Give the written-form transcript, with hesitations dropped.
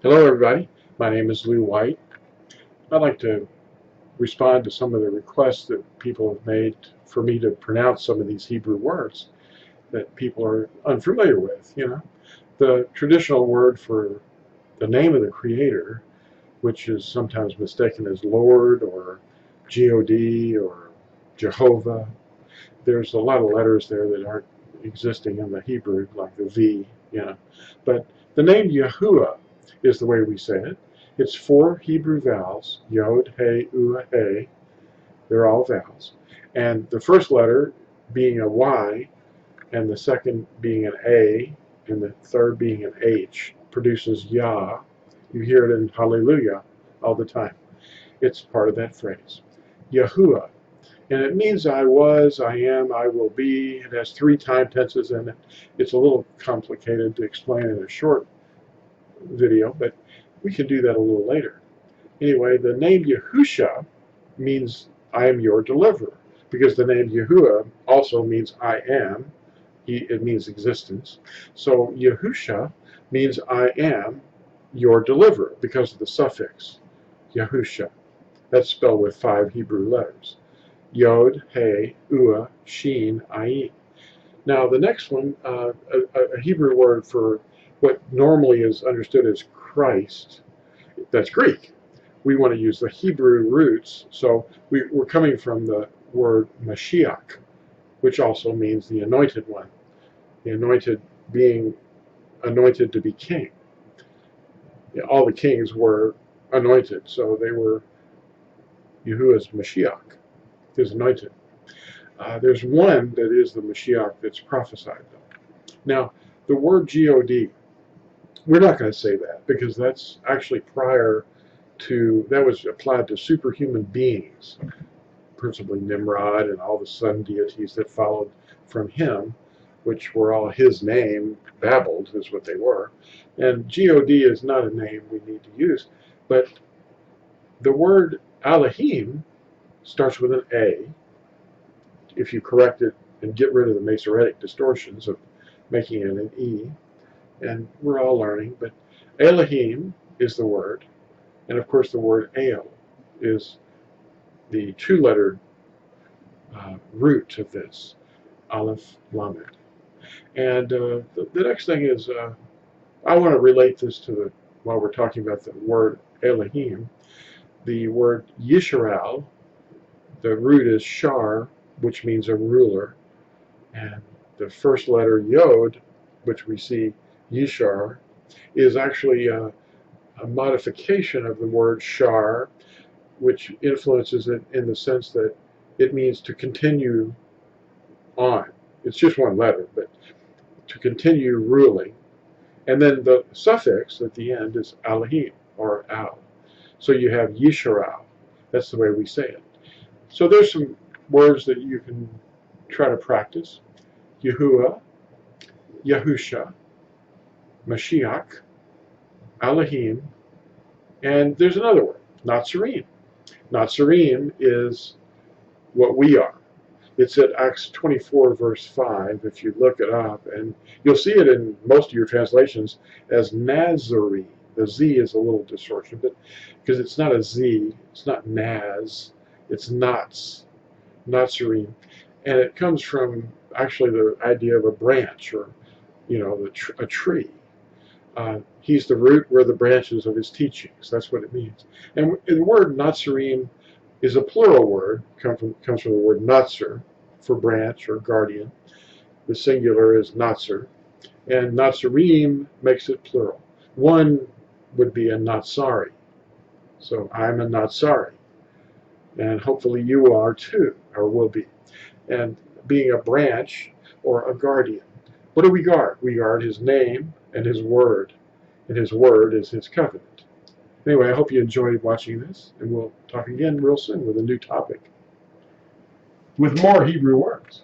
Hello everybody, my name is Lew White. I'd like to respond to some of the requests that people have made for me to pronounce some of these Hebrew words that people are unfamiliar with. The traditional word for the name of the Creator, which is sometimes mistaken as Lord or God or Jehovah. There's a lot of letters there that aren't existing in the Hebrew, like the V, But the name Yahuah is the way we say it. It's 4 Hebrew vowels, Yod, He, Uah, He. They're all vowels. And the first letter being a Y, and the second being an A, and the third being an H, produces Yah. You hear it in Hallelujah all the time. It's part of that phrase. Yahuah. And it means I was, I am, I will be. It has 3 time tenses in it. It's a little complicated to explain in a short video, but we can do that a little later. Anyway, the name Yahusha means I am your deliverer, because the name Yahuah also means I am. It means existence. So Yahusha means I am your deliverer because of the suffix Yahusha. That's spelled with 5 Hebrew letters. Yod, He, Uah, Shin, Ayin. Now the next one, a Hebrew word for what normally is understood as Christ, that's Greek. We want to use the Hebrew roots, so we're coming from the word Mashiach, which also means the anointed one, the anointed being anointed to be king. All the kings were anointed, so they were Yahuwah's Mashiach, his anointed. There's one that is the Mashiach that's prophesied, though. Now, the word God, we're not going to say that because that's actually prior to, that was applied to superhuman beings, principally Nimrod and all the sun deities that followed from him, which were all his name, babbled is what they were. And God is not a name we need to use, but the word Alahim starts with an A. If you correct it and get rid of the Masoretic distortions of making it an E, and we're all learning, but Alahim is the word, and of course the word Ale is the 2-lettered root of this, Aleph, Lamed. And the next thing is, I want to relate this to while we're talking about the word Elohim, the word Yisrael, the root is Shar, which means a ruler, and the first letter Yod, which we see Yishar, is actually a modification of the word Shar, which influences it in the sense that it means to continue on. It's just one letter, but to continue ruling. And then the suffix at the end is Alahim, or Al. So you have Yisharal. That's the way we say it. So there's some words that you can try to practice. Yahuah, Yahusha, Mashiach, Alahim, and there's another word, Natsarim. Natsarim is what we are. It's at Acts 24, verse 5, if you look it up, and you'll see it in most of your translations as Nazarene. The Z is a little distortion, but because it's not a Z, it's not Naz, it's Nats, Nazarene. And it comes from actually the idea of a branch, or a tree. He's the root, we're the branches of his teachings. That's what it means. And the word Natsarim is a plural word, comes from the word Natsar, for branch or guardian. The singular is Natsar, and Natsarim makes it plural. One would be a Natsari. So I'm a Natsari, and hopefully you are too, or will be. And being a branch or a guardian. What do we guard? We guard his name and his word, and his word is his covenant. Anyway, I hope you enjoyed watching this, and we'll talk again real soon with a new topic with more Hebrew words.